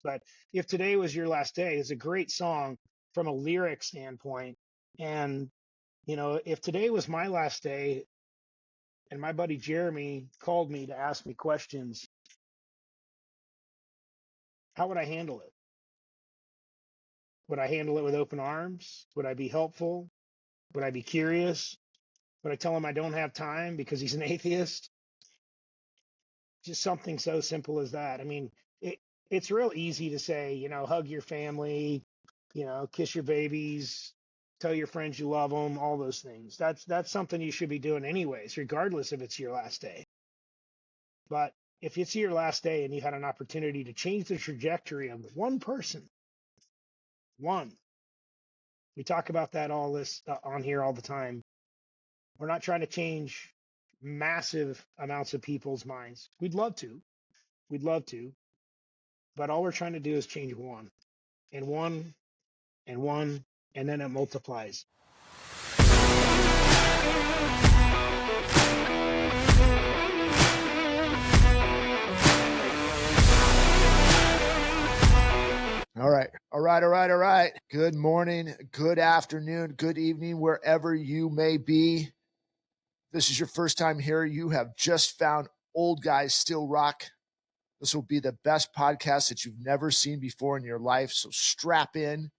But if today was your last day, it's a great song from a lyric standpoint. And, if today was my last day and my buddy Jeremy called me to ask me questions, how would I handle it? Would I handle it with open arms? Would I be helpful? Would I be curious? Would I tell him I don't have time because he's an atheist? Just something so simple as that. I mean, it's real easy to say, hug your family, kiss your babies, tell your friends you love them, all those things. That's something you should be doing anyways, regardless if it's your last day. But if it's your last day and you had an opportunity to change the trajectory of one person, one, we talk about that all this on here all the time. We're not trying to change massive amounts of people's minds. We'd love to, but all we're trying to do is change one and one and one, and then it multiplies. All right. Good morning, good afternoon, good evening, wherever you may be. If this is your first time here, you have just found Old Guys Still Rock. This will be the best podcast that you've never seen before in your life, so strap in.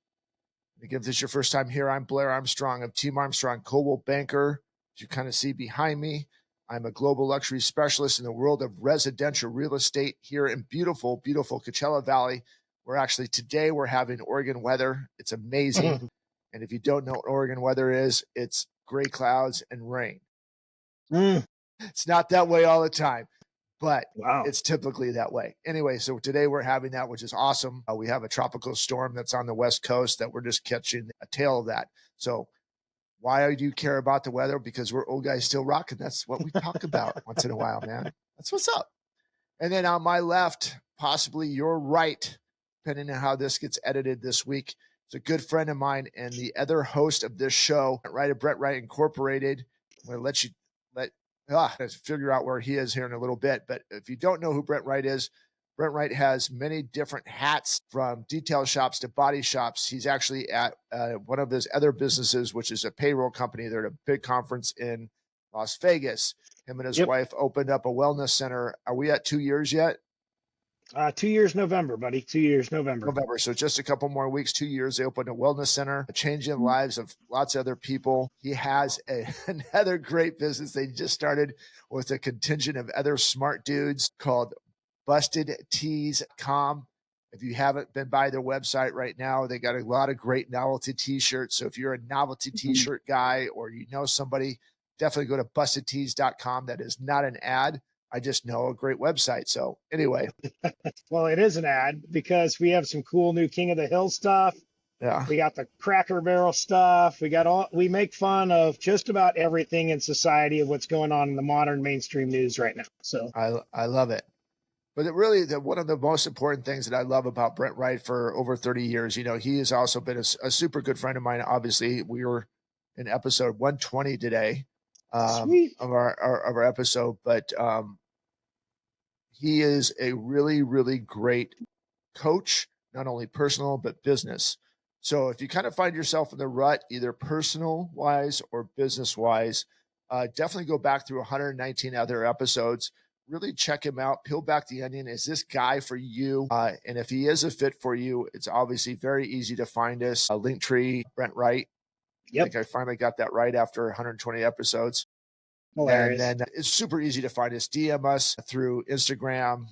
Again, if this is your first time here, I'm Blair Armstrong of Team Armstrong Coldwell Banker. As you kind of see behind me, I'm a global luxury specialist in the world of residential real estate here in beautiful, beautiful Coachella Valley, where actually today we're having Oregon weather. It's amazing. And if you don't know what Oregon weather is, it's gray clouds and rain. It's not that way all the time, but wow, it's typically that way. Anyway, so today we're having that, which is awesome. We have a tropical storm that's on the West Coast that we're just catching a tail of that. So why do you care about the weather? Because we're Old Guys Still Rocking. That's what we talk about once in a while, man. That's what's up. And then on my left, possibly your right, depending on how this gets edited this week, is a good friend of mine and the other host of this show, Brent Wright Incorporated. I'm going to let you figure out where he is here in a little bit. But if you don't know who Brent Wright is, Brent Wright has many different hats, from detail shops to body shops. He's actually at one of his other businesses, which is a payroll company. They're at a big conference in Las Vegas. Him and his wife opened up a wellness center. Are we at 2 years yet? 2 years November, buddy. 2 years November. So just a couple more weeks, 2 years. They opened a wellness center, changing the lives of lots of other people. He has another great business they just started with a contingent of other smart dudes called BustedTees.com. If you haven't been by their website right now, they got a lot of great novelty t-shirts. So if you're a novelty t-shirt guy or you know somebody, definitely go to BustedTees.com. That is not an ad. I just know a great website. So anyway. Well, it is an ad because we have some cool new King of the Hill stuff. Yeah. We got the Cracker Barrel stuff. We make fun of just about everything in society of what's going on in the modern mainstream news right now. So I love it. But one of the most important things that I love about Brent Wright for over 30 years, he has also been a super good friend of mine. Obviously, we were in episode 120 today of our episode, but he is a really, really great coach, not only personal, but business. So if you kind of find yourself in the rut, either personal wise or business wise, definitely go back through 119 other episodes. Really check him out. Peel back the onion. Is this guy for you? And if he is a fit for you, it's obviously very easy to find us. Linktree, Brent Wright. I think I finally got that right after 120 episodes. Hilarious. And then it's super easy to find us. DM us through Instagram,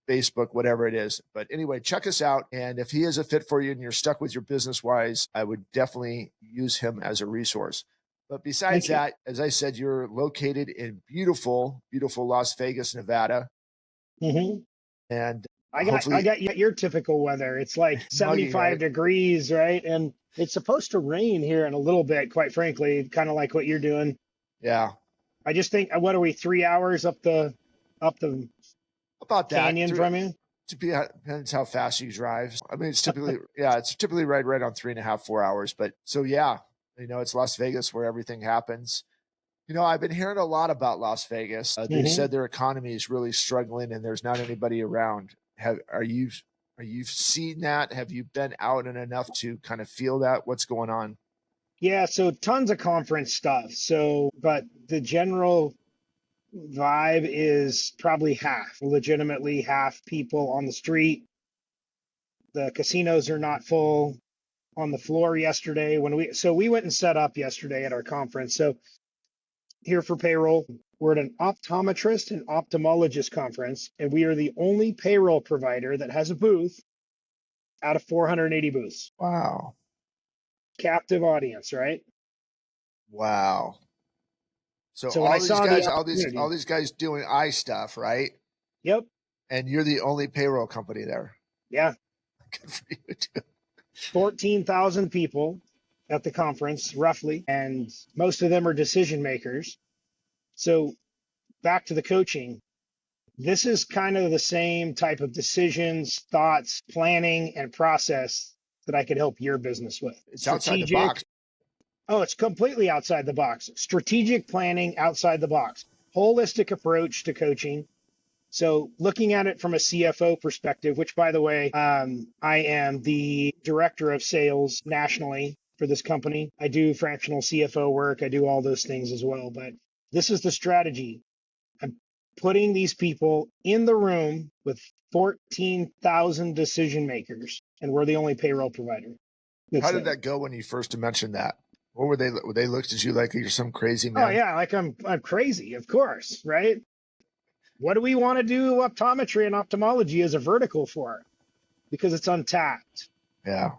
Facebook, whatever it is. But anyway, check us out. And if he is a fit for you and you're stuck with your business wise, I would definitely use him as a resource. But besides that, as I said, you're located in beautiful, beautiful Las Vegas, Nevada. Mm-hmm. And I got your typical weather. It's like 75 degrees, right? And it's supposed to rain here in a little bit, quite frankly, kind of like what you're doing. Yeah. I just think, what are we, 3 hours up the about canyon from you? Depends how fast you drive. I mean, it's typically, it's typically right on 3.5, 4 hours. But so, it's Las Vegas where everything happens. I've been hearing a lot about Las Vegas. They said their economy is really struggling and there's not anybody around. Are you Are you seen that? Have you been out and enough to kind of feel that? What's going on? Yeah, so tons of conference stuff. So, but the general vibe is probably half, legitimately half people on the street. The casinos are not full. On the floor yesterday we went and set up yesterday at our conference. So here for payroll, we're at an optometrist and ophthalmologist conference, and we are the only payroll provider that has a booth out of 480 booths. Wow. Captive audience, right? Wow. So So when I all these saw the guys, all opportunity, these guys doing eye stuff, right? yep, And you're the only payroll company there. yeah, Good for you too. 14,000 people at the conference roughly, and most of them are decision makers. So back to the coaching, this is kind of the same type of decisions, thoughts, planning, and process that I could help your business with. It's outside the box. Strategic. Oh, it's completely outside the box. Strategic planning outside the box. Holistic approach to coaching. So looking at it from a CFO perspective, which by the way, I am the director of sales nationally for this company. I do fractional CFO work. I do all those things as well. But this is the strategy. I'm putting these people in the room with 14,000 decision makers, and we're the only payroll provider. How That's did there. that go when you first mentioned that? What were they? They looked at you like you're some crazy Oh man. yeah, like I'm crazy, of course, right? What do we want to do optometry and ophthalmology as a vertical for? Because it's untapped. Yeah.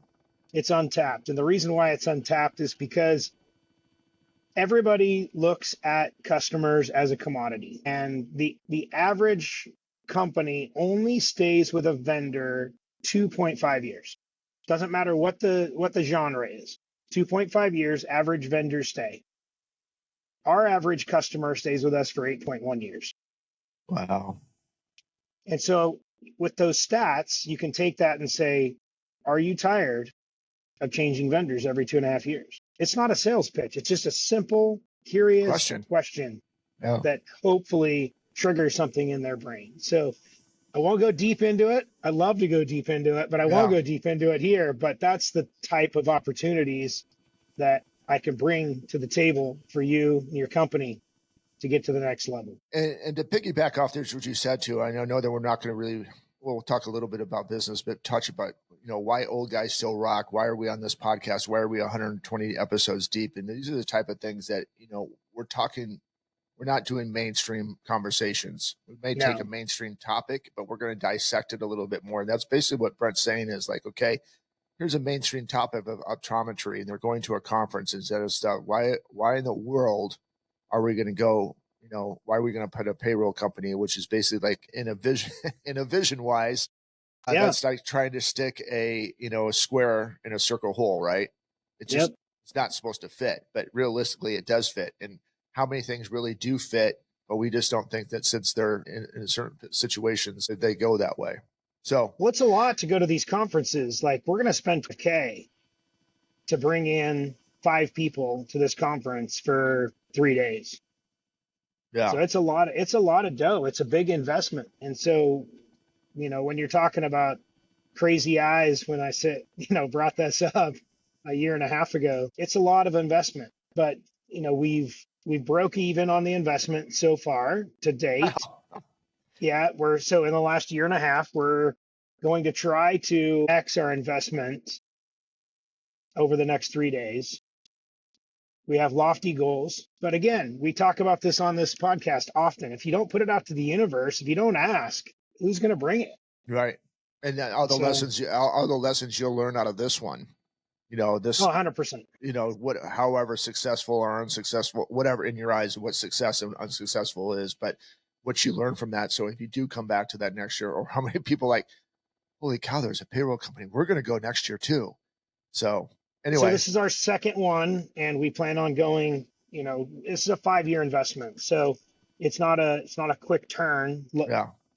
It's untapped. And the reason why it's untapped is because everybody looks at customers as a commodity. And the average company only stays with a vendor 2.5 years. Doesn't matter what the genre is. 2.5 years average vendor stay. Our average customer stays with us for 8.1 years. Wow. And so with those stats, you can take that and say, are you tired of changing vendors every 2.5 years? It's not a sales pitch. It's just a simple, curious question Yeah. that hopefully triggers something in their brain. So I won't go deep into it. I love to go deep into it, but I won't go deep into it here. But that's the type of opportunities that I can bring to the table for you and your company to get to the next level. And to piggyback off there, what you said too, I know that we're not going to really, we'll talk a little bit about business, but touch about, why old guys still rock. Why are we on this podcast? Why are we 120 episodes deep? And these are the type of things that, we're talking, we're not doing mainstream conversations. We may take a mainstream topic, but we're going to dissect it a little bit more. And that's basically what Brent's saying is like, okay, here's a mainstream topic of optometry and they're going to a conference instead of stuff. Why in the world are we going to go, why are we going to put a payroll company, which is basically like in a vision wise, that's like trying to stick a square in a circle hole, right? It's just, it's not supposed to fit, but realistically it does fit. And how many things really do fit, but we just don't think that since they're in certain situations that they go that way. So it's a lot to go to these conferences. Like we're going to spend $12K to bring in 5 people to this conference for 3 days. Yeah. So it's a lot of dough. It's a big investment. And so, when you're talking about crazy eyes, when I said, brought this up a year and a half ago, it's a lot of investment. But, we've broke even on the investment so far to date. Wow. Yeah, so in the last year and a half, we're going to try to X our investment over the next 3 days. We have lofty goals. But again, we talk about this on this podcast often. If you don't put it out to the universe, if you don't ask, who's going to bring it? Right. And all the lessons you'll learn out of this one, this, 100%. however successful or unsuccessful, whatever in your eyes, what success and unsuccessful is, but what you learn from that. So if you do come back to that next year, or how many people like, holy cow, there's a payroll company, we're going to go next year too. So anyway, so this is our second one, and we plan on going. This is a 5-year investment, so it's not a quick turn.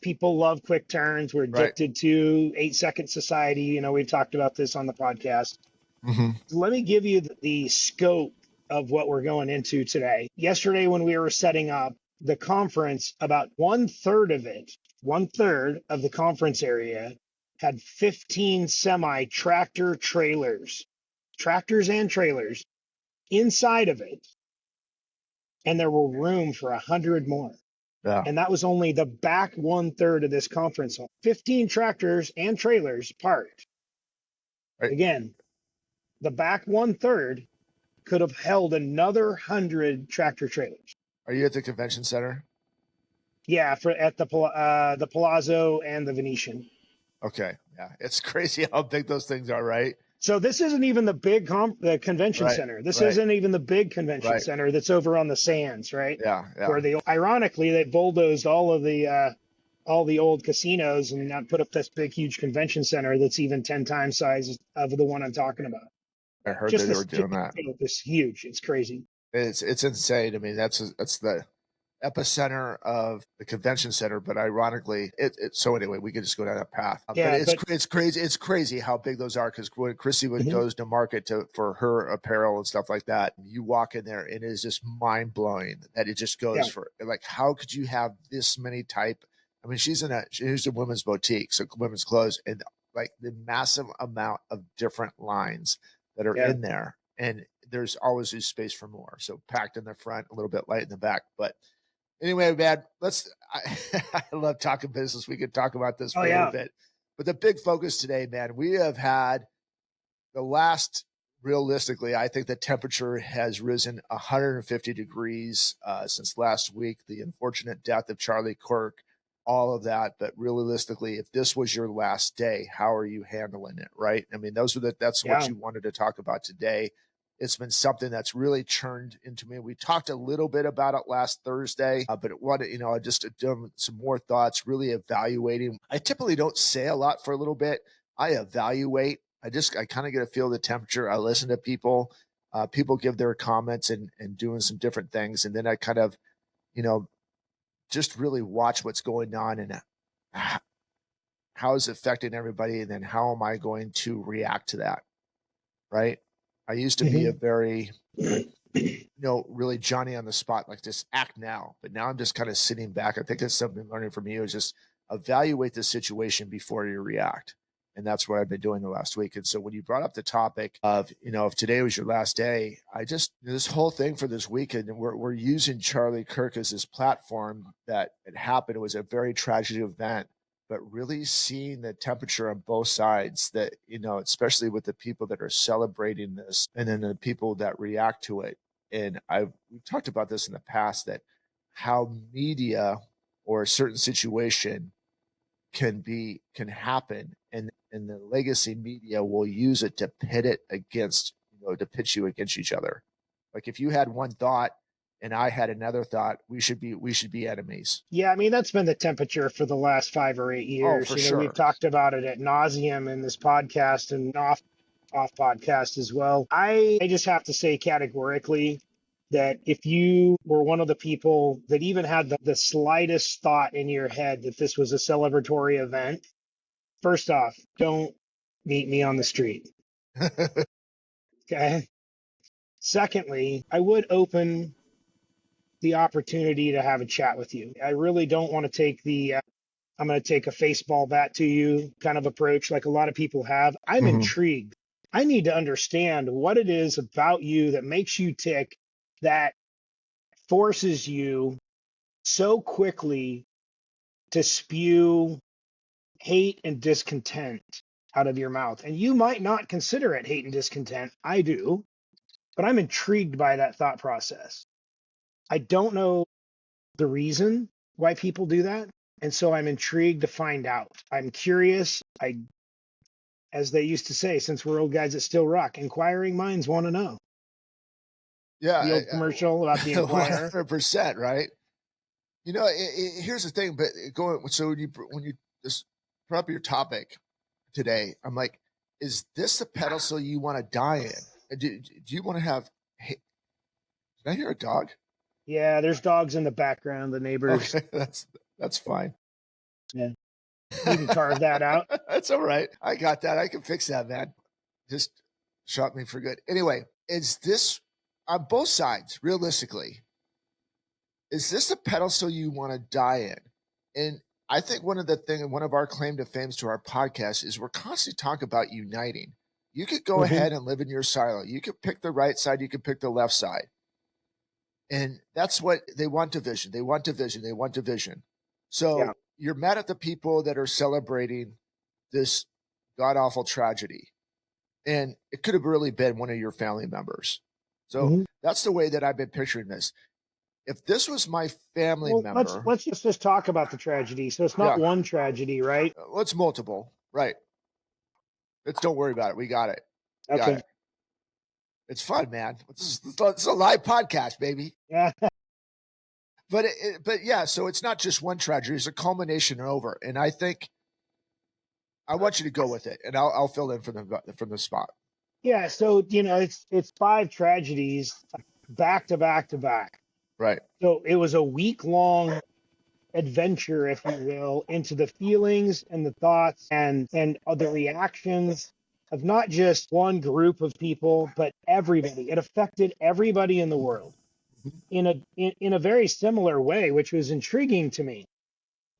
People love quick turns. We're addicted to 8-second society. We've talked about this on the podcast. Mm-hmm. So let me give you the scope of what we're going into today. Yesterday, when we were setting up the conference, about one third of the conference area had 15 semi tractors and trailers inside of it, and there were room for 100 more. Yeah. And that was only the back 1/3 of this conference hall. 15 tractors and trailers parked. Right. Again, the back 1/3 could have held another 100 tractor trailers. Are you at the convention center? Yeah, at the Palazzo and the Venetian. Okay. Yeah. It's crazy how big those things are, right? So this isn't even the big the convention Right, center. This right. isn't even the big convention Right. center that's over on the sands, right? Yeah. Yeah. Where they ironically they bulldozed all the old casinos and now put up this big huge convention center that's even 10 times size of the one I'm talking about. I heard Just that they this, were doing that. this huge. It's crazy. It's insane. I mean, that's the epicenter of the convention center, but ironically, so anyway, we could just go down that path. Yeah, but it's crazy. It's crazy how big those are, because when Chrissy goes to market for her apparel and stuff like that, you walk in there and it is just mind blowing that it just goes for like, how could you have this many type? I mean, she's a women's boutique, so women's clothes, and like the massive amount of different lines that are in there, and there's always space for more. So packed in the front, a little bit light in the back, but. Anyway, man, I love talking business. We could talk about this for a little bit. But the big focus today, man, we have had the last, realistically, I think the temperature has risen 150 degrees since last week. The unfortunate death of Charlie Kirk, all of that. But realistically, if this was your last day, how are you handling it, right? I mean, that's what you wanted to talk about today. It's been something that's really churned into me. We talked a little bit about it last Thursday, but I just done some more thoughts, really evaluating. I typically don't say a lot for a little bit. I evaluate. I kind of get a feel of the temperature. I listen to people. People give their comments and doing some different things. And then I kind of, just really watch what's going on and how is it affecting everybody. And then how am I going to react to that? Right. I used to be a very, really Johnny on the spot, like just act now. But now I'm just kind of sitting back. I think that's something learning from you is just evaluate the situation before you react. And that's what I've been doing the last week. And so when you brought up the topic of, if today was your last day, this whole thing for this weekend, we're using Charlie Kirk as this platform that it happened. It was a very tragic event, but really seeing the temperature on both sides that, especially with the people that are celebrating this and then the people that react to it. And we've talked about this in the past, that how media or a certain situation can happen, and the legacy media will use it to pit it against, to pitch you against each other. Like if you had one thought and I had another thought, we should be enemies. Yeah, I mean, that's been the temperature for the last 5 or 8 years. For sure. We've talked about it ad nauseum in this podcast and off podcast as well. I just have to say categorically that if you were one of the people that even had the slightest thought in your head that this was a celebratory event, first off, don't meet me on the street. Okay. Secondly, I would open the opportunity to have a chat with you. I really don't want to take I'm going to take a baseball bat to you kind of approach like a lot of people have. I'm intrigued. I need to understand what it is about you that makes you tick, that forces you so quickly to spew hate and discontent out of your mouth. And you might not consider it hate and discontent. I do, but I'm intrigued by that thought process. I don't know the reason why people do that. And so I'm intrigued to find out. I'm curious. As they used to say, since we're old guys that still rock, inquiring minds want to know. Yeah. The old commercial about the inquirer. 100%, right? Here's the thing, but so when you just brought up your topic today, I'm like, is this the pedestal you want to die in? Do you want to have, did I hear a dog? Yeah, there's dogs in the background, the neighbors. Okay, that's fine. Yeah. You can carve that out. That's all right. I got that. I can fix that, man. Just shot me for good. Anyway, is this on both sides, realistically? Is this a pedestal you want to die in? And I think one of our claim to fame to our podcast is we're constantly talking about uniting. You could go Mm-hmm. ahead and live in your silo. You could pick the right side. You could pick the left side. And that's what they want, division. They want division. They want division. So Yeah. you're mad at the people that are celebrating this god awful tragedy. And it could have really been one of your family members. So Mm-hmm. that's the way that I've been picturing this. If this was my family Well, let's member, let's just talk about the tragedy. So it's not yeah, one tragedy, right? let's multiple, right? Let's don't worry about it. We got it. We got Okay. it. It's fun, man. It's a live podcast, baby. Yeah. But yeah, so it's not just one tragedy; it's a culmination and over. And I think I want you to go with it, and I'll fill in from the spot. Yeah. So it's five tragedies back to back to back. Right. So it was a week long adventure, if you will, into the feelings and the thoughts and the reactions of not just one group of people, but everybody. It affected everybody in the world in a very similar way, which was intriguing to me.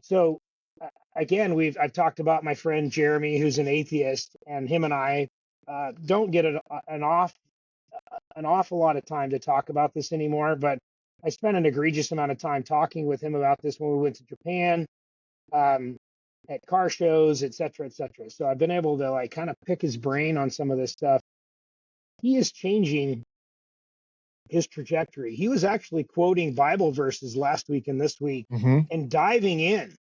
So again, I've talked about my friend Jeremy, who's an atheist, and him and I don't get an awful lot of time to talk about this anymore, but I spent an egregious amount of time talking with him about this when we went to Japan, um, at car shows, et cetera, et cetera. So I've been able to like kind of pick his brain on some of this stuff. He is changing his trajectory. He was actually quoting Bible verses last week and this week Mm-hmm. and diving in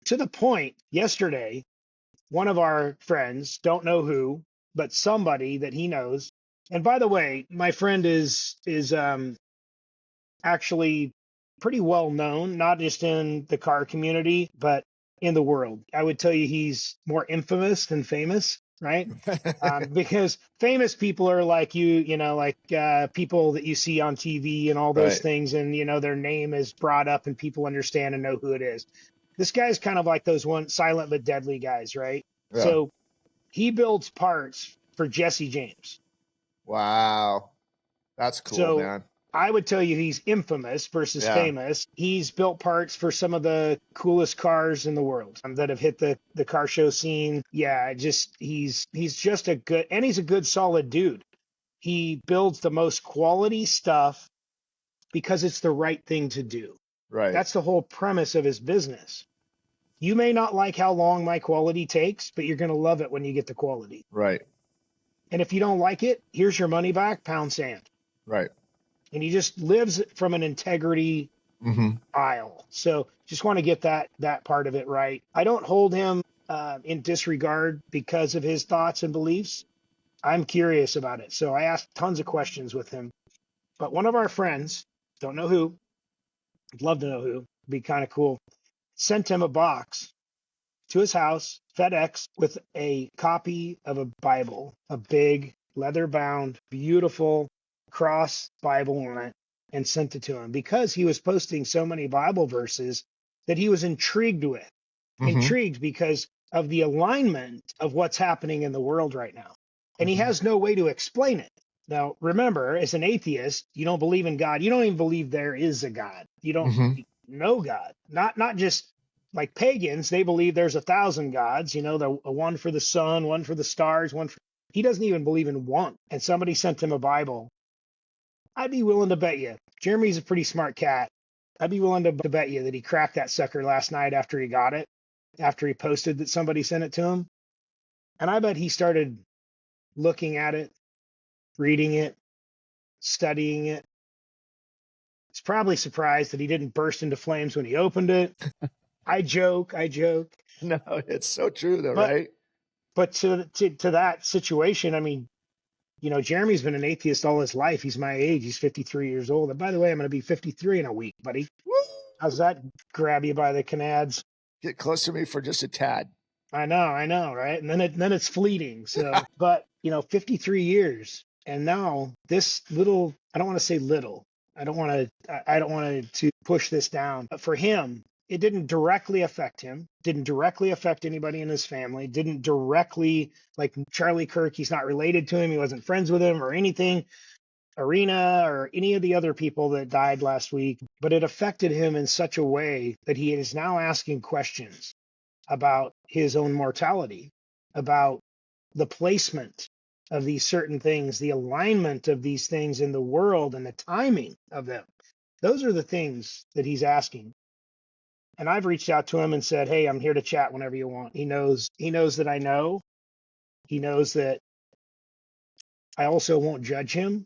to the point yesterday. One of our friends, don't know who, but somebody that he knows. And by the way, my friend is actually pretty well known, not just in the car community, but in the world. I would tell you he's more infamous than famous, right? Because famous people are like like people that you see on TV and all those Right. things, and their name is brought up and people understand and know who it is. This guy's kind of like those one silent but deadly guys, right? Yeah. So he builds parts for Jesse James. Wow. That's cool, So man. I would tell you he's infamous versus Yeah. famous. He's built parts for some of the coolest cars in the world that have hit the car show scene. Yeah, just he's just he's a good solid dude. He builds the most quality stuff because it's the right thing to do. Right. That's the whole premise of his business. You may not like how long my quality takes, but you're going to love it when you get the quality. Right. And if you don't like it, here's your money back, pound sand. Right. And he just lives from an integrity Mm-hmm. aisle. So just want to get that part of it right. I don't hold him in disregard because of his thoughts and beliefs. I'm curious about it. So I asked tons of questions with him. But one of our friends, don't know who, I'd love to know who, be kind of cool, sent him a box to his house, FedEx, with a copy of a Bible, a big leather bound, beautiful cross Bible on it, and sent it to him because he was posting so many Bible verses that he was intrigued with. Mm-hmm. Intrigued because of the alignment of what's happening in the world right now. And he Mm-hmm. has no way to explain it. Now, remember, as an atheist, you don't believe in God. You don't even believe there is a God. You don't Mm-hmm. know God. Not just like pagans, they believe there's 1,000 gods, the one for the sun, one for the stars, he doesn't even believe in one. And somebody sent him a Bible. I'd be willing to bet you, Jeremy's a pretty smart cat. I'd be willing to bet you that he cracked that sucker last night after he got it, after he posted that somebody sent it to him. And I bet he started looking at it, reading it, studying it. He's probably surprised that he didn't burst into flames when he opened it. I joke. No, it's so true though, But right? but to that situation, I mean, Jeremy's been an atheist all his life. He's my age. He's 53 years old. And by the way, I'm going to be 53 in a week, buddy. Woo! How's that grab you by the canads? Get close to me for just a tad. I know, right? And then it's fleeting. So, but 53 years, and now this little, I don't want to say little. I don't want to push this down. But for him, it didn't directly affect him. Didn't directly affect anybody in his family. Didn't directly, like Charlie Kirk. He's not related to him. He wasn't friends with him or anything. Arena or any of the other people that died last week, but it affected him in such a way that he is now asking questions about his own mortality, about the placement of these certain things, the alignment of these things in the world and the timing of them. Those are the things that he's asking. And I've reached out to him and said, "Hey, I'm here to chat whenever you want." He knows that I know. He knows that I also won't judge him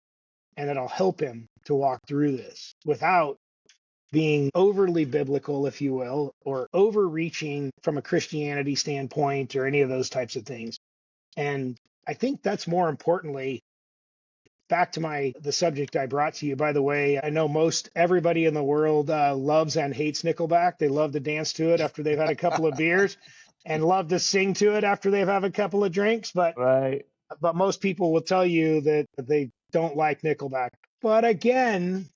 and that I'll help him to walk through this without being overly biblical, if you will, or overreaching from a Christianity standpoint or any of those types of things. And I think that's more importantly, back to the subject I brought to you. By the way, I know most everybody in the world loves and hates Nickelback. They love to dance to it after they've had a couple of beers and love to sing to it after they've had a couple of drinks. But Right. most people will tell you that they don't like Nickelback. But again,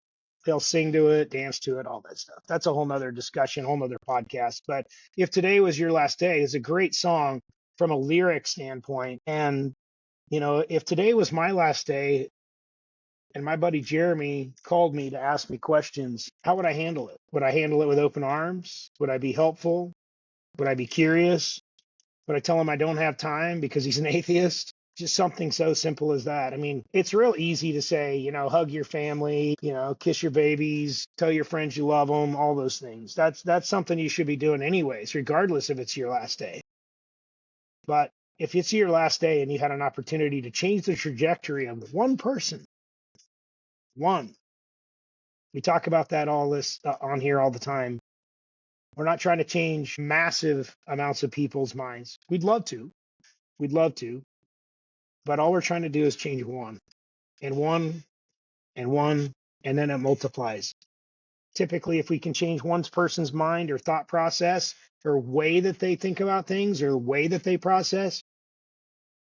they'll sing to it, dance to it, all that stuff. That's a whole nother discussion, whole nother podcast. But if today was your last day, it's a great song from a lyric standpoint. And, if today was my last day and my buddy Jeremy called me to ask me questions, how would I handle it? Would I handle it with open arms? Would I be helpful? Would I be curious? Would I tell him I don't have time because he's an atheist? Just something so simple as that. I mean, it's real easy to say, hug your family, kiss your babies, tell your friends you love them, all those things. That's something you should be doing anyways, regardless if it's your last day. But if it's your last day and you had an opportunity to change the trajectory of one person, we talk about that on here all the time. We're not trying to change massive amounts of people's minds. We'd love to, but all we're trying to do is change one and one and one, and then it multiplies. Typically, if we can change one person's mind or thought process or way that they think about things or way that they process,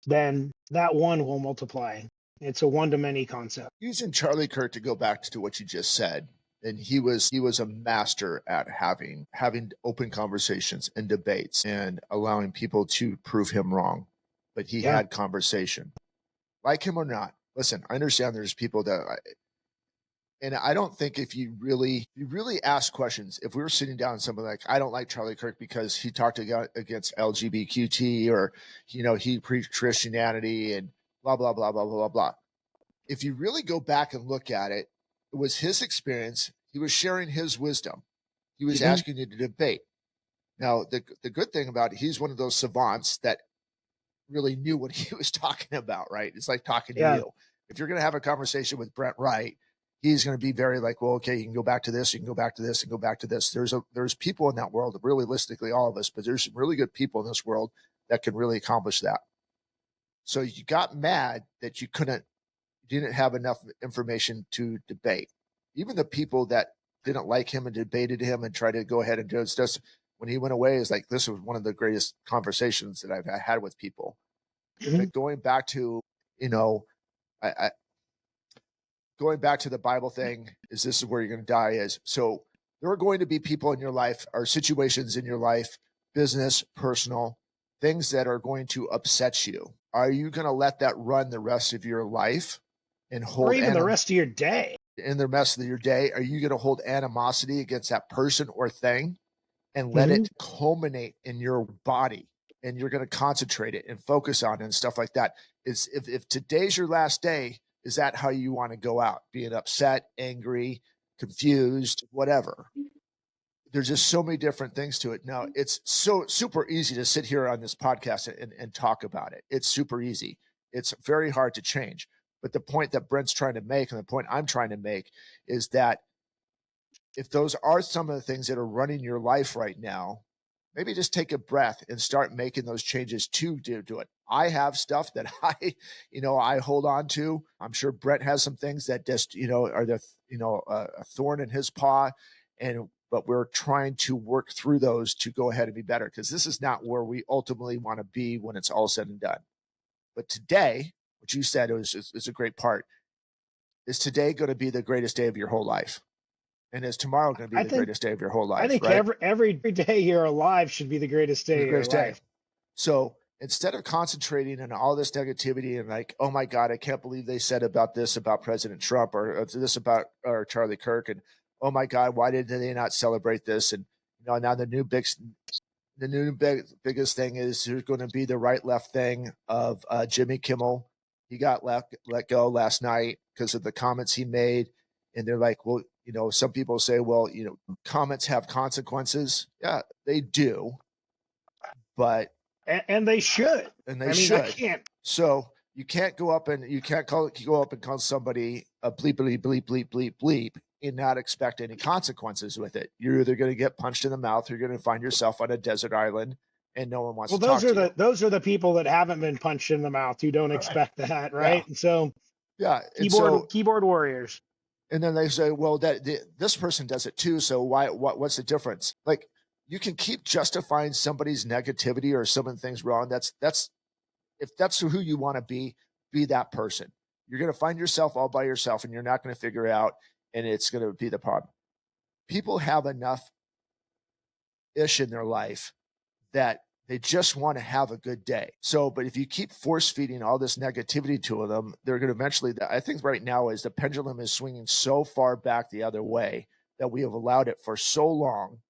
then that one will multiply. It's a one-to-many concept. Using Charlie Kirk to go back to what you just said, and he was a master at having open conversations and debates and allowing people to prove him wrong. But he had conversation, like him or not. Listen, I understand there's people and I don't think if you really ask questions, if we were sitting down and someone like, I don't like Charlie Kirk because he talked against LGBTQT or, he preached Christianity and blah, blah, blah, blah, blah, blah. If you really go back and look at it, it was his experience. He was sharing his wisdom. He was asking you to debate. Now, the good thing about it, he's one of those savants that really knew what he was talking about, right? It's like talking to you. If you're going to have a conversation with Brent Wright, he's going to be very like, well, okay, you can go back to this, you can go back to this, and go back to this. There's people in that world, realistically, all of us, but there's some really good people in this world that can really accomplish that. So you got mad that you didn't have enough information to debate. Even the people that didn't like him and debated him and tried to go ahead and do it, just when he went away, is like, this was one of the greatest conversations that I've had with people. But going back to, going back to the Bible thing, is this is where you're going to die is. So there are going to be people in your life or situations in your life, business, personal, things that are going to upset you. Are you going to let that run the rest of your life and hold, or even the rest of your day? In the rest of your day, are you going to hold animosity against that person or thing and let it culminate in your body? And you're going to concentrate it and focus on it and stuff like that. Is if today's your last day, is that how you want to go out? Being upset, angry, confused, whatever. There's just so many different things to it. Now, it's so super easy to sit here on this podcast and talk about it. It's super easy. It's very hard to change. But the point that Brent's trying to make and the point I'm trying to make is that if those are some of the things that are running your life right now, maybe just take a breath and start making those changes to do it. I have stuff that I hold on to. I'm sure Brent has some things that just, are a thorn in his paw. But we're trying to work through those to go ahead and be better, because this is not where we ultimately want to be when it's all said and done. But today, what you said is a great part. Is today going to be the greatest day of your whole life? And is tomorrow going to be the greatest day of your whole life? I think right? every day you're alive should be the greatest day of your life. So instead of concentrating on all this negativity and like, oh my God, I can't believe they said about this about President Trump or this about or Charlie Kirk, and oh my God, why did they not celebrate this? And now the biggest thing is there's going to be the right left thing of Jimmy Kimmel. He got let go last night because of the comments he made, and they're like, well, some people say, well, comments have consequences. Yeah, they do, but and they should. I mean, I can't. So you can't go up and go up and call somebody a bleep bleep bleep bleep bleep bleep and not expect any consequences with it. You're either going to get punched in the mouth, or you're going to find yourself on a desert island, and no one wants to talk to you. Those are the people that haven't been punched in the mouth who don't expect that, right? Yeah. So yeah, keyboard warriors. And then they say, well, this person does it too. So what's the difference? Like, you can keep justifying somebody's negativity or some of the things wrong. That's if that's who you want to be that person. You're going to find yourself all by yourself, and you're not going to figure it out, and it's going to be the problem. People have enough ish in their life that they just want to have a good day. So, but if you keep force feeding all this negativity to them, they're going to eventually, I think right now is the pendulum is swinging so far back the other way that we have allowed it for so long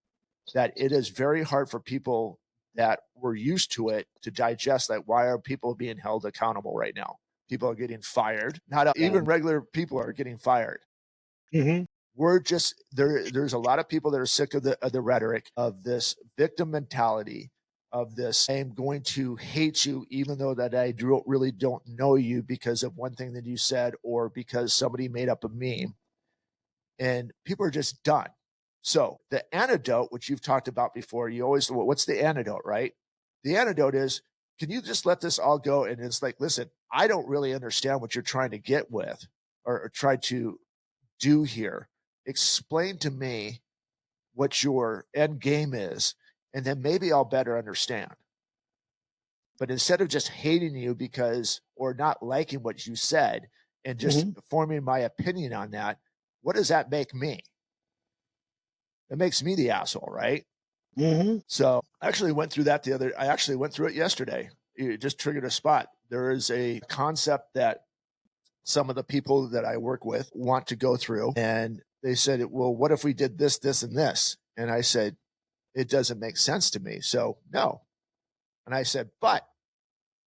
that it is very hard for people that were used to it to digest that. Why are people being held accountable right now? People are getting fired. Not even regular people are getting fired. Mm-hmm. We're just there's a lot of people that are sick of the rhetoric of this victim mentality, of this, I am going to hate you even though that I really don't know you because of one thing that you said or because somebody made up a meme. And people are just done. So the antidote, which you've talked about before, you always, what's the antidote, right? The antidote is, can you just let this all go? And it's like, listen, I don't really understand what you're trying to get with or try to do here. Explain to me what your end game is, and then maybe I'll better understand. But instead of just hating you because, or not liking what you said and just forming my opinion on that, what does that make me? It makes me the asshole, right? Mm-hmm. So I actually went through that I actually went through it yesterday. It just triggered a spot. There is a concept that some of the people that I work with want to go through. And they said, well, what if we did this, this, and this? And I said, it doesn't make sense to me. So no. And I said, but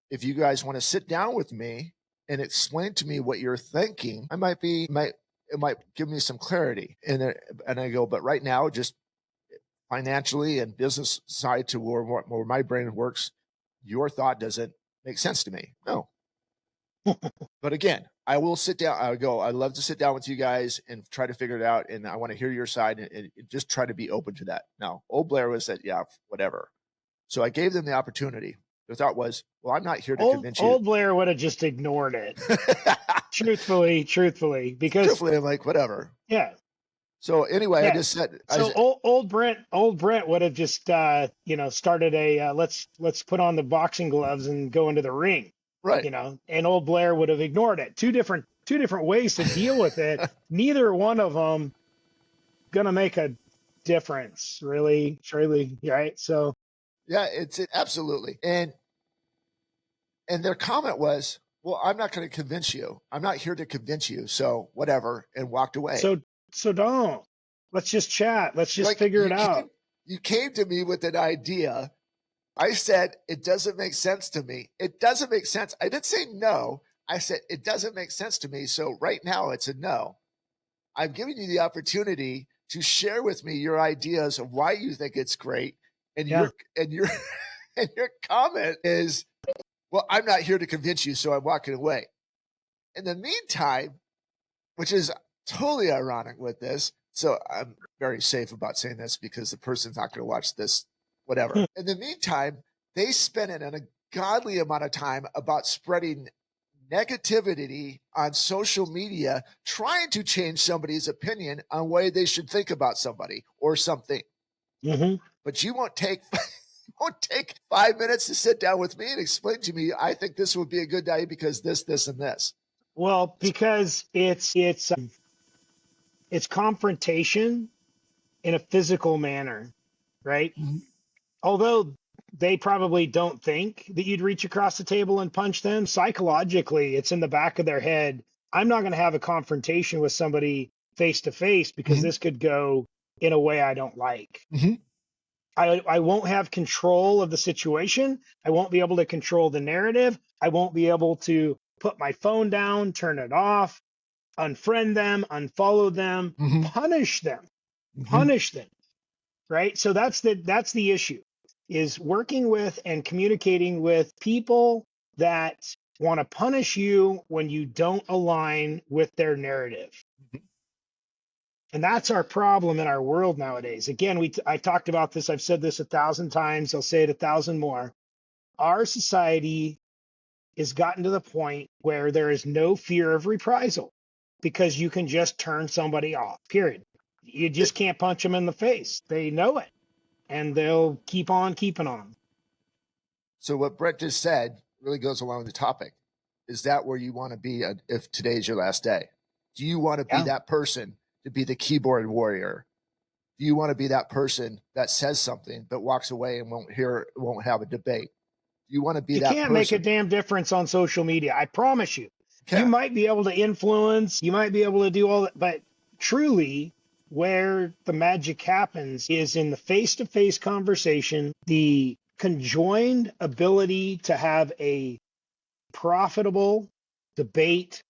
if you guys want to sit down with me and explain to me what you're thinking, it might give me some clarity. And I go, but right now, just financially and business side to where my brain works, your thought doesn't make sense to me. No. But again, I will sit down. I'd love to sit down with you guys and try to figure it out. And I want to hear your side and just try to be open to that. Now, old Blair was that, yeah, whatever. So I gave them the opportunity. The thought was, well, I'm not here to convince you. Old Blair would have just ignored it. truthfully, because I'm like, whatever. Yeah. So anyway, I just said. So old Brent would have just started a let's put on the boxing gloves and go into the ring. Right. And old Blair would have ignored it. Two different ways to deal with it. Neither one of them gonna make a difference, really, truly, right? So yeah, it's absolutely. And their comment was, well, I'm not going to convince you. I'm not here to convince you. So whatever, and walked away. So don't. Let's just chat. Let's just figure it out. You came to me with an idea. I said, it doesn't make sense to me. It doesn't make sense. I didn't say no. I said, it doesn't make sense to me. So right now it's a no. I'm giving you the opportunity to share with me your ideas of why you think it's great. And your comment is, well, I'm not here to convince you, so I'm walking away. In the meantime, which is totally ironic with this, so I'm very safe about saying this because the person's not going to watch this, whatever. In the meantime, they spend an ungodly amount of time about spreading negativity on social media, trying to change somebody's opinion on why they should think about somebody or something. But you won't take 5 minutes to sit down with me and explain to me, I think this would be a good idea because this, this, and this. Well, because it's confrontation in a physical manner, right? Although they probably don't think that you'd reach across the table and punch them. Psychologically, it's in the back of their head. I'm not going to have a confrontation with somebody face to face because this could go in a way I don't like. I won't have control of the situation. I won't be able to control the narrative. I won't be able to put my phone down, turn it off, unfriend them, unfollow them, punish them, right? So that's the issue, is working with and communicating with people that want to punish you when you don't align with their narrative. And that's our problem in our world nowadays. Again, I talked about this. I've said this 1,000 times. I'll say it 1,000 more. Our society has gotten to the point where there is no fear of reprisal because you can just turn somebody off, period. You just can't punch them in the face. They know it, and they'll keep on keeping on. So what Brent just said really goes along with the topic. Is that where you want to be if today's your last day? Do you want to be that person to be the keyboard warrior? Do you want to be that person that says something but walks away and won't have a debate? Do you want to be that person? You can't make a damn difference on social media. I promise you. You might be able to influence, you might be able to do all that, but truly where the magic happens is in the face-to-face conversation, the conjoined ability to have a profitable debate,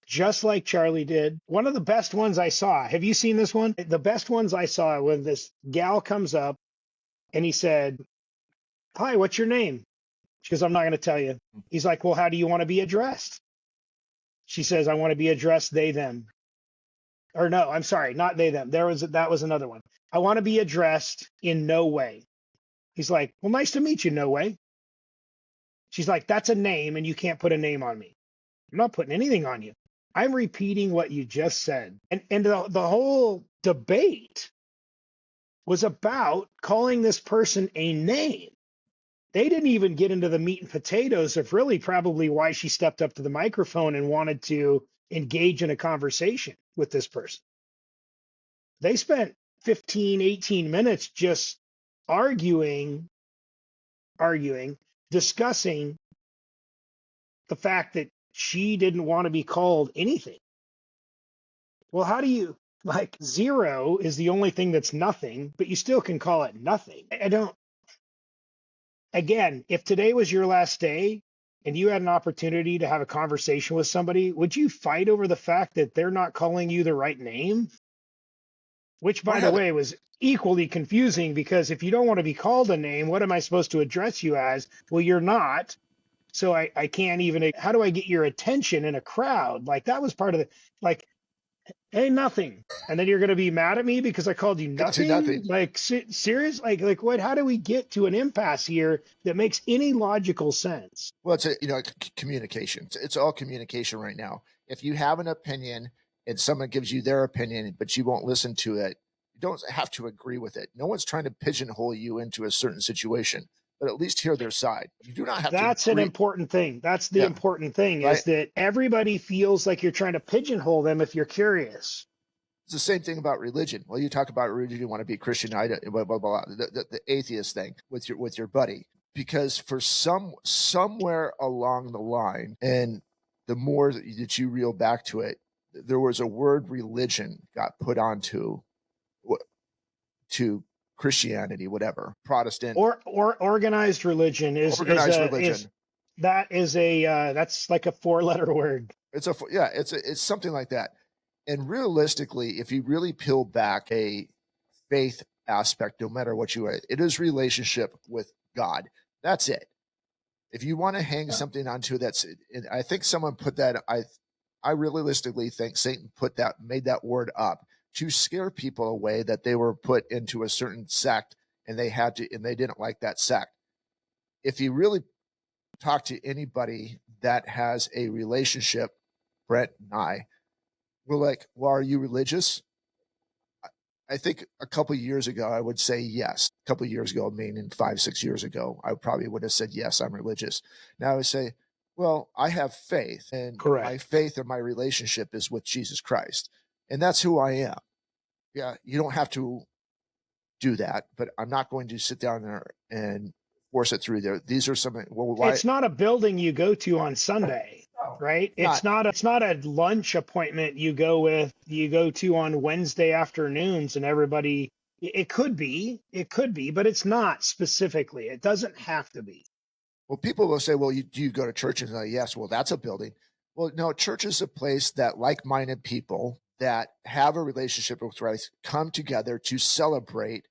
just like Charlie did. One of the best ones I saw, have you seen this one? The best ones I saw, when this gal comes up and he said, "Hi, what's your name?" She goes, "I'm not going to tell you." He's like, "Well, how do you want to be addressed?" She says, "I want to be addressed they, them." Or no, I'm sorry, not they, them. That was another one. "I want to be addressed in no way." He's like, "Well, nice to meet you, no way." She's like, "That's a name and you can't put a name on me." "I'm not putting anything on you. I'm repeating what you just said." And the whole debate was about calling this person a name. They didn't even get into the meat and potatoes of really probably why she stepped up to the microphone and wanted to engage in a conversation with this person. They spent 15, 18 minutes just arguing, discussing the fact that she didn't want to be called anything. Well, how do you, like, zero is the only thing that's nothing, but you still can call it nothing. I don't, again, if today was your last day and you had an opportunity to have a conversation with somebody, would you fight over the fact that they're not calling you the right name? Which, by the way, was equally confusing, because if you don't want to be called a name, what am I supposed to address you as? Well, you're not. So I can't even, how do I get your attention in a crowd? Like, that was part of the, like, hey, nothing. And then you're going to be mad at me because I called you nothing? Like, serious? Like what? How do we get to an impasse here that makes any logical sense? Well, it's communication. It's all communication right now. If you have an opinion and someone gives you their opinion, but you won't listen to it, you don't have to agree with it. No one's trying to pigeonhole you into a certain situation, but at least hear their side. You do not have to. That's an important thing. That's the important thing, is that everybody feels like you're trying to pigeonhole them if you're curious. It's the same thing about religion. Well, you talk about religion, you want to be Christian, blah, blah, blah, the atheist thing with your buddy. Because for somewhere along the line, and the more that you reel back to it, there was a word religion got put onto to Christianity, whatever, Protestant or organized religion is that's like a 4-letter word. It's something like that. And realistically, if you really peel back a faith aspect, no matter what you are, it is relationship with God. That's it. If you want to hang something onto that's, and I think someone put that, I realistically think Satan made that word up to scare people away, that they were put into a certain sect and they didn't like that sect. If you really talk to anybody that has a relationship, Brent and I, we're like, well, are you religious? I think a couple of years ago, I would say yes. A couple of years ago, meaning 5-6 years ago, I probably would have said, yes, I'm religious. Now I would say, well, I have faith, and my faith and my relationship is with Jesus Christ. And that's who I am. Yeah, you don't have to do that, but I'm not going to sit down there and force it through there. These are some, well, why? It's not a building you go to on Sunday, No, right? It's not a lunch appointment you go to on Wednesday afternoons and everybody. It could be, but it's not specifically. It doesn't have to be. Well, people will say, well, do you go to church? And like, yes, well, that's a building. Well, no, church is a place that like-minded people that have a relationship with Christ come together to celebrate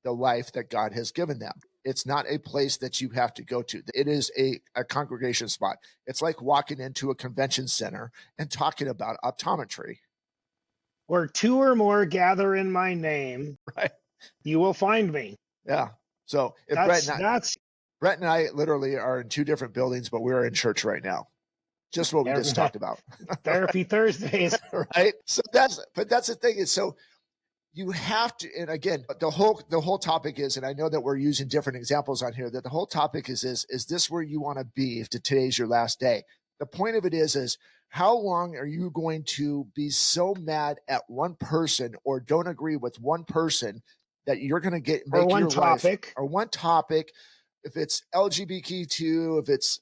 the life that God has given them. It's not a place that you have to go to. It is a congregation spot. It's like walking into a convention center and talking about optometry. Where two or more gather in my name, right? You will find me. Yeah. So if Brent and I literally are in two different buildings, but we're in church right now. Just what we just talked about. Therapy Thursdays. Right. So that's the thing is, so you have to, and again, the whole topic is, and I know that we're using different examples on here, that the whole topic is this where you want to be if today's your last day? The point of it is how long are you going to be so mad at one person or don't agree with one person that you're going to make one your topic life, or one topic, if it's LGBTQ, if it's,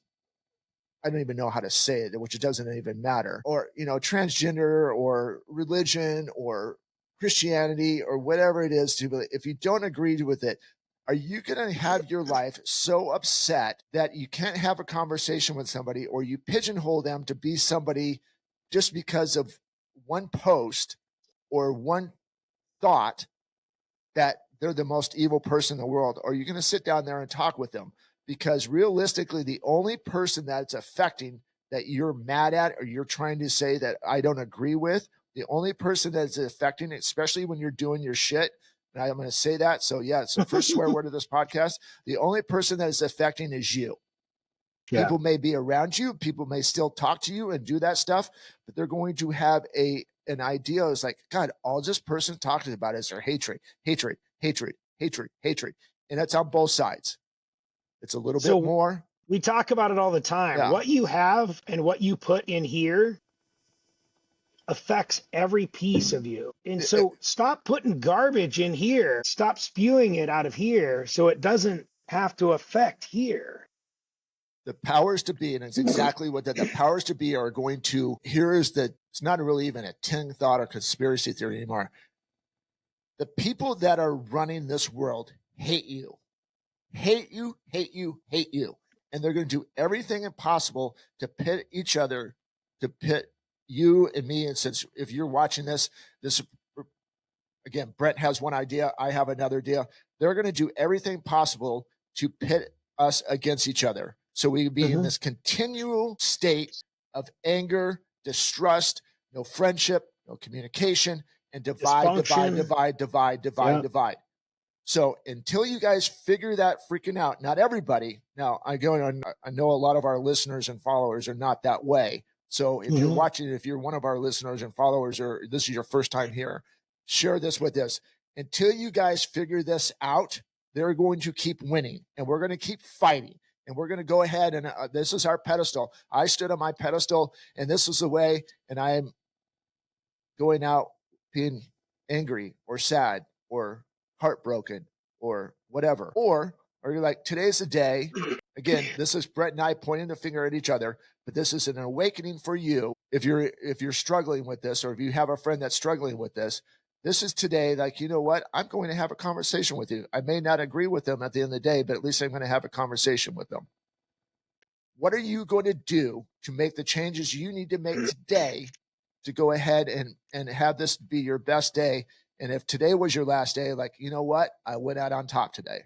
I don't even know how to say it, which it doesn't even matter, or, transgender or religion or Christianity or whatever it is, if you don't agree with it, are you going to have your life so upset that you can't have a conversation with somebody, or you pigeonhole them to be somebody just because of one post or one thought that they're the most evil person in the world? Or are you going to sit down there and talk with them? Because realistically, the only person that's affecting that you're mad at, or you're trying to say that I don't agree with, the only person that's affecting, especially when you're doing your shit, and I'm going to say that. So yeah, it's the first swear word of this podcast. The only person that is affecting is you. Yeah. People may be around you. People may still talk to you and do that stuff, but they're going to have an idea. It's like, God, all this person talking about is their hatred. And that's on both sides. It's a little bit more. We talk about it all the time. Yeah. What you have and what you put in here affects every piece of you. And so stop putting garbage in here. Stop spewing it out of here so it doesn't have to affect here. The powers to be, and it's exactly what the powers to be are going to, it's not really even a 10 thought or conspiracy theory anymore. The people that are running this world hate you. Hate you. And they're going to do everything impossible to pit each other, to pit you and me. And since if you're watching this, again, Brent has one idea, I have another idea. They're going to do everything possible to pit us against each other. So we be in this continual state of anger, distrust, no friendship, no communication, and divide. So until you guys figure that freaking out, not everybody. Now, I know a lot of our listeners and followers are not that way. So if you're watching, if you're one of our listeners and followers, or this is your first time here, share this with us. Until you guys figure this out, they're going to keep winning, and we're going to keep fighting. And we're going to go ahead and this is our pedestal. I stood on my pedestal, and this is the way, and I am going out being angry or sad or heartbroken or whatever. Or you're like, today's the day. Again, this is Brent and I pointing the finger at each other, but this is an awakening for you. If you're struggling with this, or if you have a friend that's struggling with this, this is today. Like, you know what? I'm going to have a conversation with you. I may not agree with them at the end of the day, but at least I'm going to have a conversation with them. What are you going to do to make the changes you need to make today to go ahead and have this be your best day? And if today was your last day, like, you know what? I went out on top today.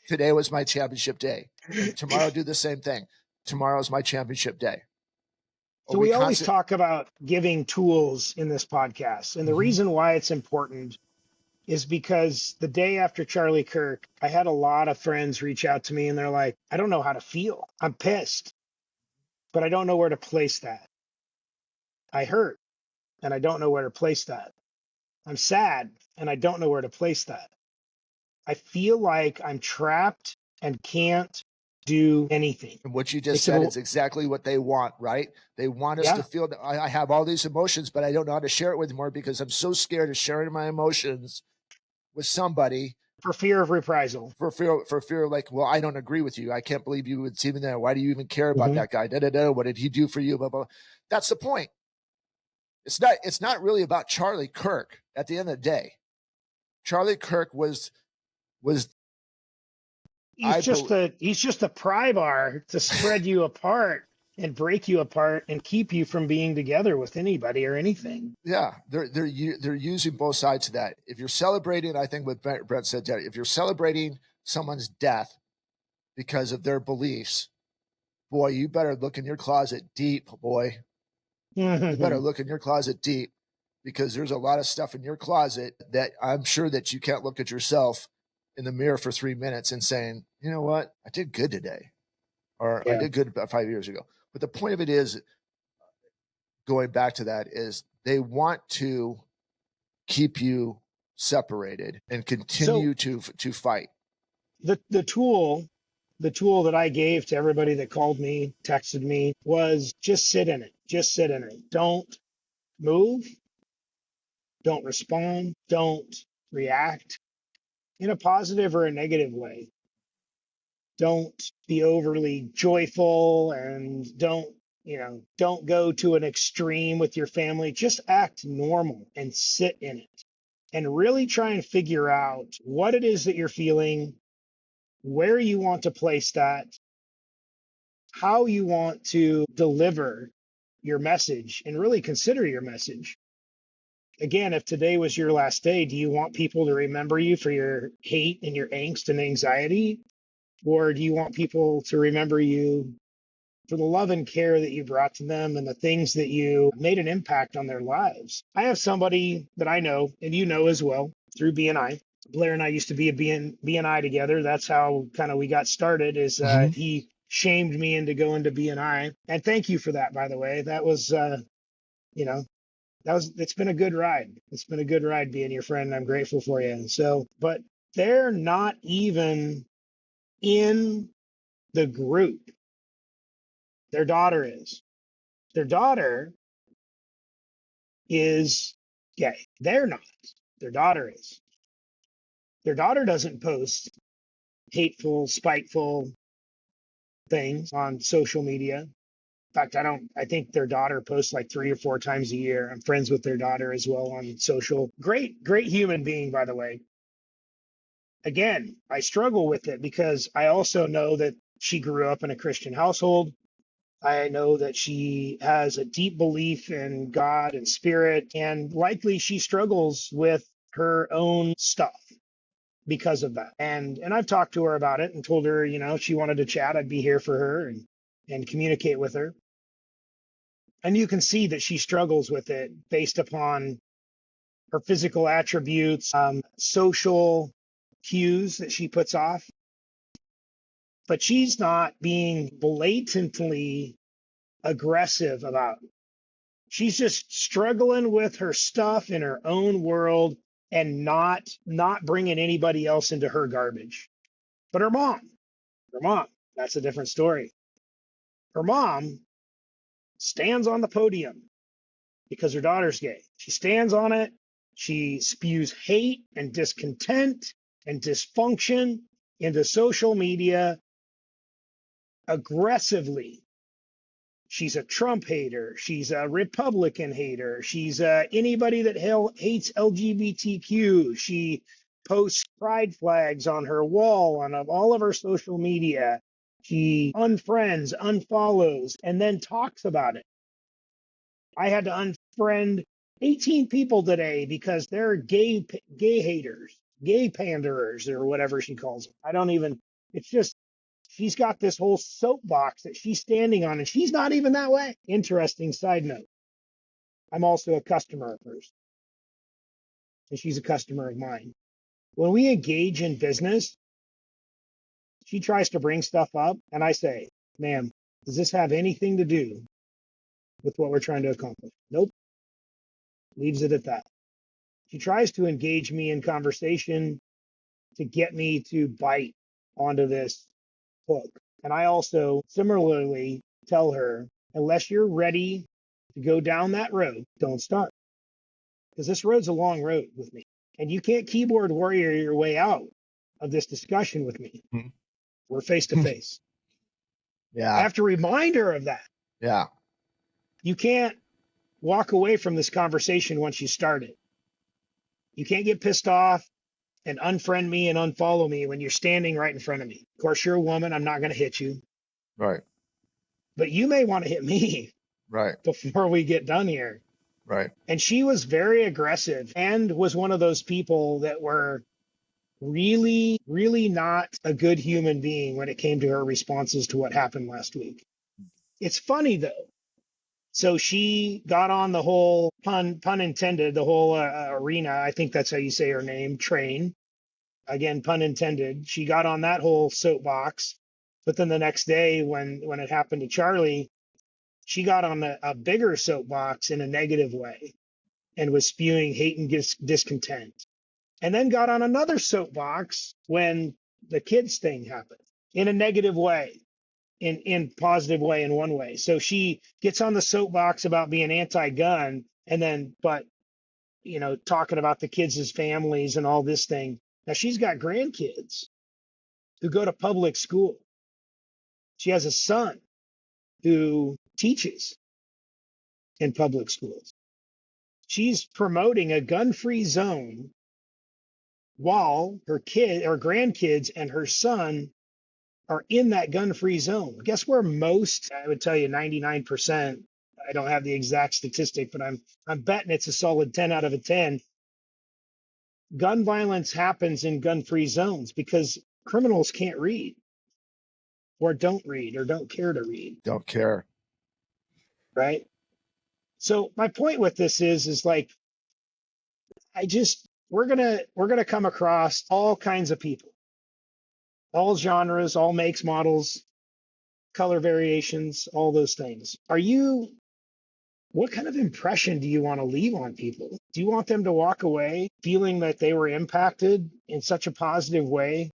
Today was my championship day. And tomorrow I'll do the same thing. Tomorrow's my championship day. So we always talk about giving tools in this podcast. And the reason why it's important is because the day after Charlie Kirk, I had a lot of friends reach out to me and they're like, I don't know how to feel. I'm pissed, but I don't know where to place that. I hurt and I don't know where to place that. I'm sad and I don't know where to place that. I feel like I'm trapped and can't do anything. And what you just said is exactly what they want, right? They want us to feel that I have all these emotions, but I don't know how to share it with more because I'm so scared of sharing my emotions with somebody For fear of reprisal. For fear, like, well, I don't agree with you. I can't believe you would see me there. Why do you even care about Mhm. that guy? Da, da, da. What did he do for you? Blah, blah. That's the point. It's not really about Charlie Kirk at the end of the day. Charlie Kirk was He's just a pry bar to spread you apart and break you apart and keep you from being together with anybody or anything. yeah, they're using both sides of that. If you're celebrating, I think what Brent said, Jerry, if you're celebrating someone's death because of their beliefs, boy, you better look in your closet deep, boy. You better look in your closet deep, because there's a lot of stuff in your closet that I'm sure that you can't look at yourself in the mirror for 3 minutes and saying, you know what, I did good today, or I Yeah. did good about 5 years ago. But the point of it is, going back to that, is they want to keep you separated and continue to fight. The tool that I gave to everybody that called me, texted me, was just sit in it. Just sit in it. Don't move. Don't respond. Don't react in a positive or a negative way. Don't be overly joyful, and don't go to an extreme with your family. Just act normal and sit in it and really try and figure out what it is that you're feeling, where you want to place that, how you want to deliver your message, and really consider your message. Again, if today was your last day, do you want people to remember you for your hate and your angst and anxiety? Or do you want people to remember you for the love and care that you brought to them and the things that you made an impact on their lives? I have somebody that I know, and you know as well, through BNI. Blair and I used to be a BNI together. That's how kind of we got started. Is he shamed me into going to BNI, and thank you for that, by the way. That was, it's been a good ride. It's been a good ride being your friend. I'm grateful for you. And so, but they're not even in the group. Their daughter is. Their daughter is gay. They're not. Their daughter is. Their daughter doesn't post hateful, spiteful things on social media. In fact, I think their daughter posts like 3 or 4 times a year. I'm friends with their daughter as well on social. Great human being, by the way. Again, I struggle with it because I also know that she grew up in a Christian household. I know that she has a deep belief in God and spirit, and likely she struggles with her own stuff because of that. And I've talked to her about it and told her, if she wanted to chat, I'd be here for her and communicate with her. And you can see that she struggles with it based upon her physical attributes, social cues that she puts off. But she's not being blatantly aggressive about it. She's just struggling with her stuff in her own world and not bringing anybody else into her garbage. But her mom, that's a different story. Her mom stands on the podium because her daughter's gay. She stands on it. She spews hate and discontent and dysfunction into social media aggressively. She's a Trump hater. She's a Republican hater. She's anybody that hates LGBTQ. She posts pride flags on her wall on all of her social media. She unfriends, unfollows, and then talks about it. I had to unfriend 18 people today because they're gay haters, gay panderers, or whatever she calls them. It's just, she's got this whole soapbox that she's standing on, and she's not even that way. Interesting side note. I'm also a customer of hers, and she's a customer of mine. When we engage in business, she tries to bring stuff up, and I say, ma'am, does this have anything to do with what we're trying to accomplish? Nope. Leaves it at that. She tries to engage me in conversation to get me to bite onto this hook. And I also similarly tell her, unless you're ready to go down that road, don't start. Because this road's a long road with me. And you can't keyboard warrior your way out. of this discussion with me. Mhm. We're face to face. I Yeah. have to remind her of that. Yeah. You can't walk away from this conversation once you start it. You can't get pissed off and unfriend me and unfollow me when you're standing right in front of me. Of course, you're a woman. I'm not going to hit you, Right. but you may want to hit me Right. before we get done here. Right. And she was very aggressive and was one of those people that were really, really not a good human being when it came to her responses to what happened last week. It's funny though. So she got on the whole pun intended, the whole arena. I think that's how you say her name, train. Again, pun intended. She got on that whole soapbox. But then the next day, when it happened to Charlie, she got on a bigger soapbox in a negative way and was spewing hate and discontent. And then got on another soapbox when the kids thing happened in a negative way, in positive way, in one way. So she gets on the soapbox about being anti-gun, and then but talking about the kids' families and all this thing. Now she's got grandkids who go to public school. She has a son who teaches in public schools. She's promoting a gun-free zone while her grandkids and her son are in that gun-free zone. Guess where most, I would tell you 99%, I don't have the exact statistic, but I'm betting it's a solid 10 out of a 10. Gun violence happens in gun-free zones because criminals can't read or don't read or don't care to read, Don't care. right? So my point with this is like we're gonna come across all kinds of people, all genres, all makes, models, color variations, all those things. What kind of impression do you want to leave on people? Do you want them to walk away feeling that they were impacted in such a positive way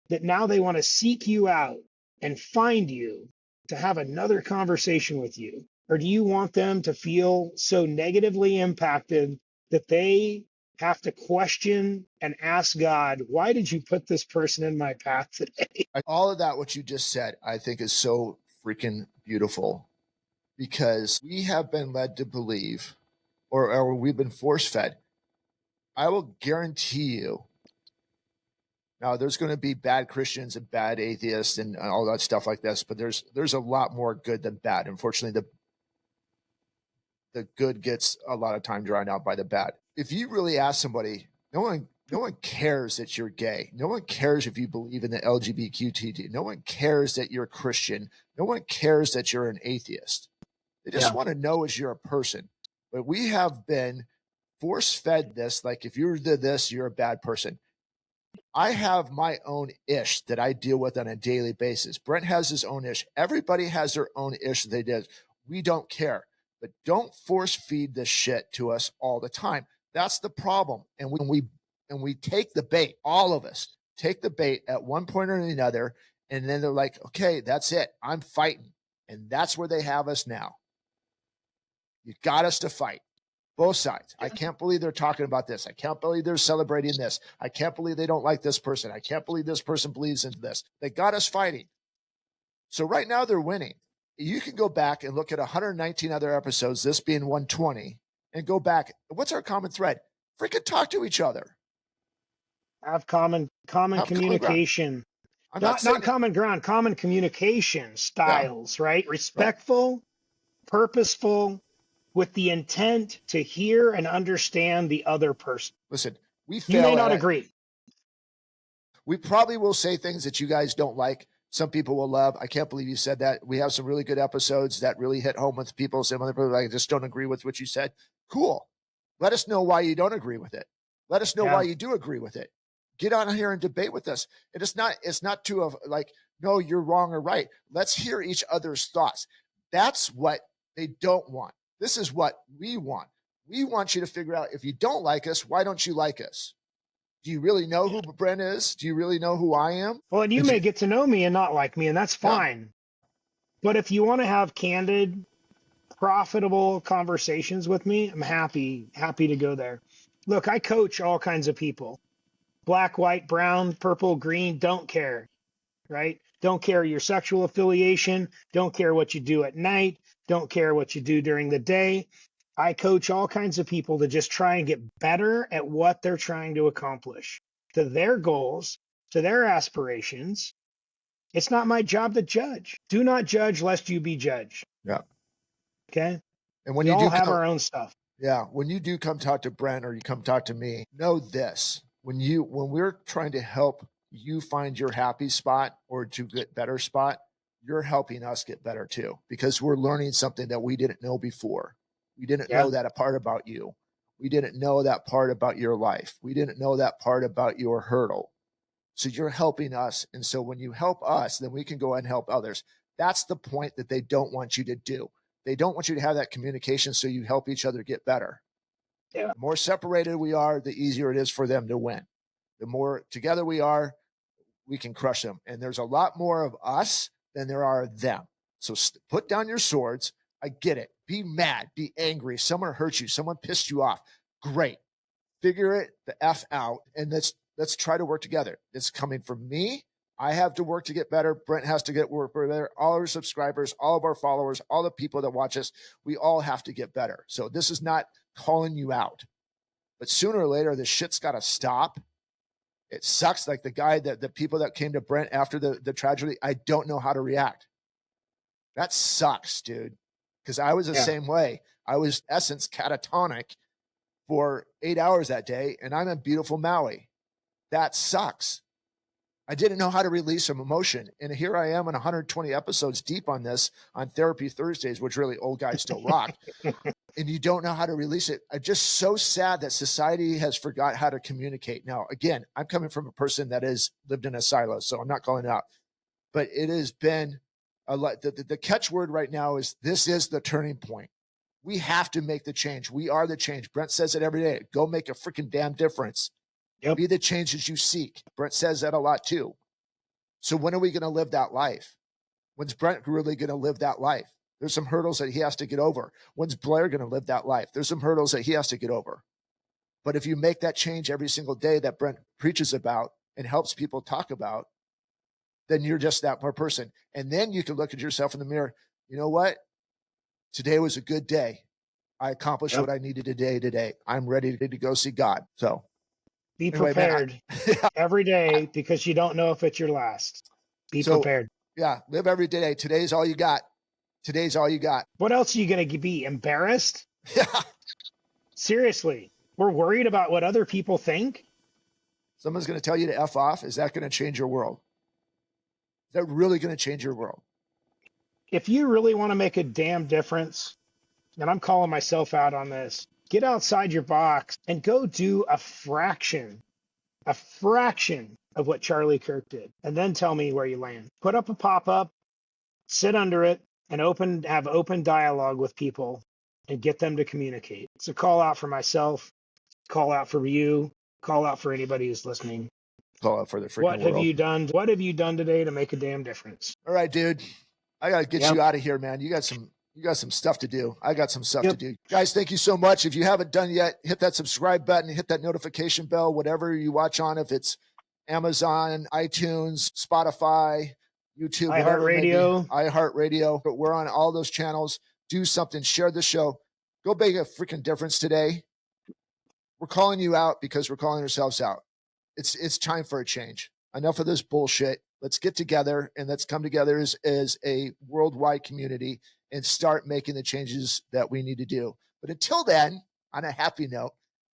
that now they want to seek you out and find you to have another conversation with you? Or do you want them to feel so negatively impacted that they have to question and ask God, why did you put this person in my path today? All of that, what you just said, I think is so freaking beautiful because we have been led to believe, or we've been force fed. I will guarantee you. Now, there's going to be bad Christians and bad atheists and all that stuff like this, but there's a lot more good than bad. Unfortunately, the good gets a lot of time drowned out by the bad. If you really ask somebody, no one cares that you're gay. No one cares if you believe in the LGBTQ. No one cares that you're a Christian. No one cares that you're an atheist. They just want to know as you're a person. But we have been force fed this, like if you did this, you're a bad person. I have my own ish that I deal with on a daily basis. Brent has his own ish. Everybody has their own ish that they did. We don't care, but don't force feed this shit to us all the time. That's the problem. And we take the bait. All of us take the bait at one point or another, and then they're like, "Okay, that's it. I'm fighting," and that's where they have us now. You got us to fight. Both sides. I can't believe they're talking about this. I can't believe they're celebrating this. I can't believe they don't like this person. I can't believe this person believes in this. They got us fighting. So right now they're winning. You can go back and look at 119 other episodes, this being 120, and go back. What's our common thread? Freaking talk to each other. Have common communication. Not common ground, common communication styles, right? Respectful, purposeful, with the intent to hear and understand the other person. Listen, you may not agree. We probably will say things that you guys don't like. Some people will love. I can't believe you said that. We have some really good episodes that really hit home with people. Some other people like, I just don't agree with what you said. Cool. Let us know why you don't agree with it. Let us know why you do agree with it. Get on here and debate with us. It's not to like, no, you're wrong or right. Let's hear each other's thoughts. That's what they don't want. This is what we want. We want you to figure out, if you don't like us, why don't you like us? Do you really know who Brent is? Do you really know who I am? Well, and you may get to know me and not like me, and that's fine. Yeah. But if you want to have candid, profitable conversations with me, I'm happy to go there. Look, I coach all kinds of people. black, white, brown, purple, green, don't care, right? Don't care your sexual affiliation. Don't care what you do at night. Don't care what you do during the day. I coach all kinds of people to just try and get better at what they're trying to accomplish, to their goals, to their aspirations. It's not my job to judge. Do not judge lest you be judged. Yeah. Okay. And when We you all do have come, our own stuff. yeah, when you do come talk to Brent or you come talk to me, know this: when we're trying to help you find your happy spot or to get better spot, you're helping us get better too, because we're learning something that we didn't know before. We didn't know that a part about you. We didn't know that part about your life. We didn't know that part about your hurdle. So you're helping us. And so when you help us, then we can go ahead and help others. That's the point that they don't want you to do. They don't want you to have that communication so you help each other get better. Yeah. The more separated we are, the easier it is for them to win. The more together we are, we can crush them. And there's a lot more of us than there are of them. So put down your swords. I get it. Be mad, be angry. Someone hurt you. Someone pissed you off. Great. Figure it the F out, and let's try to work together. It's coming from me. I have to work to get better. Brent has to get work better. All our subscribers, all of our followers, all the people that watch us, we all have to get better. So this is not calling you out, but sooner or later, this shit's got to stop. It sucks. Like the people that came to Brent after the tragedy, I don't know how to react. That sucks, dude. Because I was the same way. I was essence catatonic for 8 hours that day, and I'm in beautiful Maui. That sucks. I didn't know how to release some emotion. And here I am on 120 episodes deep on this on Therapy Thursdays, which really old guys still rock. And you don't know how to release it. I'm just so sad that society has forgot how to communicate. Now, again, I'm coming from a person that has lived in a silo, so I'm not calling it out. But it has been a lot. The catchword right now is this is the turning point. We have to make the change. We are the change. Brent says it every day. Go make a freaking damn difference. Be the changes you seek. Brent says that a lot too. So when are we going to live that life? When's Brent really going to live that life? There's some hurdles that he has to get over. When's Blair going to live that life? There's some hurdles that he has to get over. But if you make that change every single day that Brent preaches about and helps people talk about, then you're just that more person. And then you can look at yourself in the mirror. You know what? Today was a good day. I accomplished what I needed today. I'm ready to go see God. So be anyway, prepared every day, because you don't know if it's your last. Be prepared. Yeah. Live every day. Today's all you got. Today's all you got. What else are you going to be embarrassed? Yeah. Seriously. We're worried about what other people think. Someone's going to tell you to F off. Is that going to change your world? Is that really going to change your world? If you really want to make a damn difference, and I'm calling myself out on this, get outside your box and go do a fraction of what Charlie Kirk did. And then tell me where you land. Put up a pop-up, sit under it, and have open dialogue with people and get them to communicate. It's a call out for myself, call out for you, call out for anybody who's listening. Call out for the freaking What have world. you done? What have you done today to make a damn difference? All right, dude. I got to get you out of here, man. You got some stuff to do. I got some stuff to do. Guys, thank you so much. If you haven't done yet, hit that subscribe button, hit that notification bell, whatever you watch on, if it's Amazon, iTunes, Spotify, YouTube, iHeartRadio. But we're on all those channels. Do something. Share the show. Go make a freaking difference today. We're calling you out because we're calling ourselves out. It's time for a change. Enough of this bullshit. Let's get together and let's come together as a worldwide community and start making the changes that we need to do. But until then, on a happy note,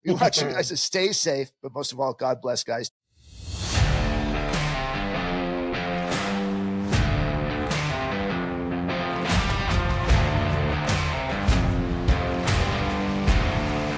we want you guys to stay safe, but most of all, God bless, guys.